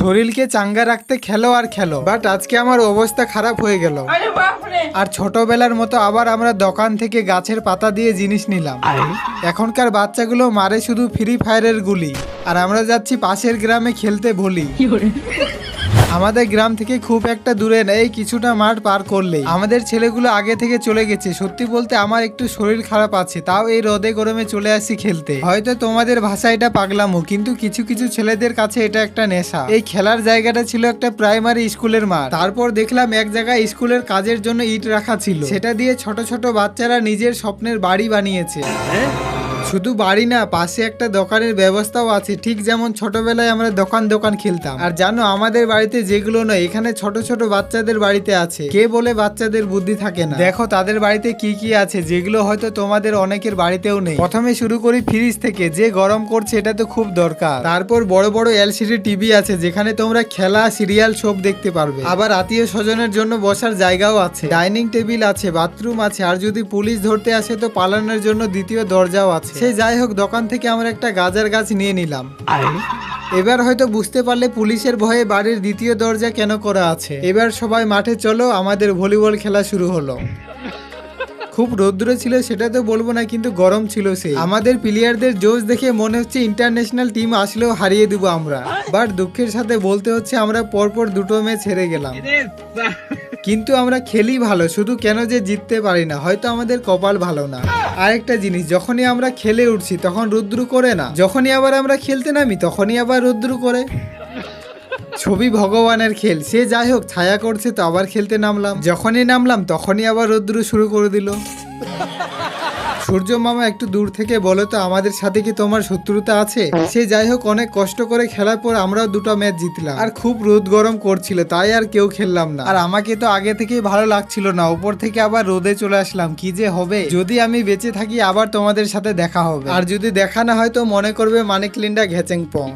শরীরকে চাঙ্গা রাখতে খেলো আর খেলো, বাট আজকে আমার অবস্থা খারাপ হয়ে গেল। আর ছোটবেলার মতো আবার আমরা দোকান থেকে গাছের পাতা দিয়ে জিনিস নিলাম। এখনকার বাচ্চাগুলো মারে শুধু ফ্রি ফায়ারের গুলি, আর আমরা যাচ্ছি পাশের গ্রামে খেলতে ভলি। আমাদের গ্রাম থেকে খুব একটা দূরে নেই, কিছুটা মাঠ পার করলেই আমাদের ছেলেগুলো আগে থেকে চলে গেছে। সত্যি বলতে আমার একটু শরীর খারাপ আছে, তাও এই রোদে গরমে চলে আসি খেলতে। হয়তো তোমাদের ভাষা এটা পাগলামো, কিন্তু কিছু কিছু ছেলেদের কাছে এটা একটা নেশা। এই খেলার জায়গাটা ছিল একটা প্রাইমারি স্কুলের মাঠ। তারপর দেখলাম এক জায়গায় স্কুলের কাজের জন্য ইট রাখা ছিল, সেটা দিয়ে ছোট ছোট বাচ্চারা নিজের স্বপ্নের বাড়ি বানিয়েছে। শুধু বাড়ি না, পাশে একটা দোকানের ব্যবস্থাও আছে, ঠিক যেমন ছোটবেলায় আমরা দোকান খেলতাম। আর জানো, আমাদের বাড়িতে যেগুলো নয়, এখানে ছোট ছোট বাচ্চাদের বাড়িতে আছে। কে বলে বাচ্চাদের বুদ্ধি থাকে না? দেখো তাদের বাড়িতে কি কি আছে, যেগুলো হয়তো তোমাদের অনেকের বাড়িতেও নেই। প্রথমে শুরু করি ফ্রিজ থেকে, যে গরম করছে এটা তো খুব দরকার। তারপর বড় বড় এলসিডি টিভি আছে, যেখানে তোমরা খেলা সিরিয়াল সব দেখতে পারবে। আবার আত্মীয় স্বজনের জন্য বসার জায়গাও আছে, ডাইনিং টেবিল আছে, বাথরুম আছে, আর যদি পুলিশ ধরতে আসে তো পালানোর জন্য দ্বিতীয় দরজাও আছে। সে যাই হোক, দোকান থেকে আমরা একটা গাজার গাছ নিয়ে নিলাম। এবার হয়তো বুঝতে পারলে পুলিশের ভয়ে বাড়ির দ্বিতীয় দরজা কেন করা আছে। এবার সবাই মাঠে চলো, আমাদের ভলিবল খেলা শুরু হলো। খুব রৌদ্র ছিল সেটা তো বলবো না, কিন্তু গরম ছিল সেই। আমাদের প্লেয়ারদের জোশ দেখে মনে হচ্ছে ইন্টারন্যাশনাল টিম আসলেও হারিয়ে দেবো আমরা। বাট দুঃখের সাথে বলতে হচ্ছে আমরা পরপর দুটো ম্যাচ হেরে গেলাম। কিন্তু আমরা খেলি ভালো, শুধু কেন যে জিততে পারি না, হয়তো আমাদের কপাল ভালো না। আরেকটা জিনিস, যখনই আমরা খেলে উঠছি তখন রুদ্র করে না, যখনই আবার আমরা খেলতে নামি তখনই আবার রুদ্র করে। ছবি ভগবানের খেল। সে যাই হোক, ছায়া করছে তো আবার খেলতে নামলাম, যখনই নামলাম তখনই আবার রুদ্র শুরু করে দিল। সূর্য মামা একটু দূর থেকে বলো তো, আমাদের সাথে কি তোমার শত্রুতা আছে? সে যাই হোক, অনেক কষ্ট করে খেলার পর আমরাও দুটো ম্যাচ জিতলাম। আর খুব রোদ গরম করছিল, তাই আর কেউ খেললাম না। আর আমাকে তো আগে থেকেই ভালো লাগছিল না, উপর থেকে আবার রোদে চলে আসলাম। কি যে হবে, যদি আমি বেঁচে থাকি আবার তোমাদের সাথে দেখা হবে, আর যদি দেখা না হয় তো মনে করবে মানিক লিন্ডা ঘেচেং পং।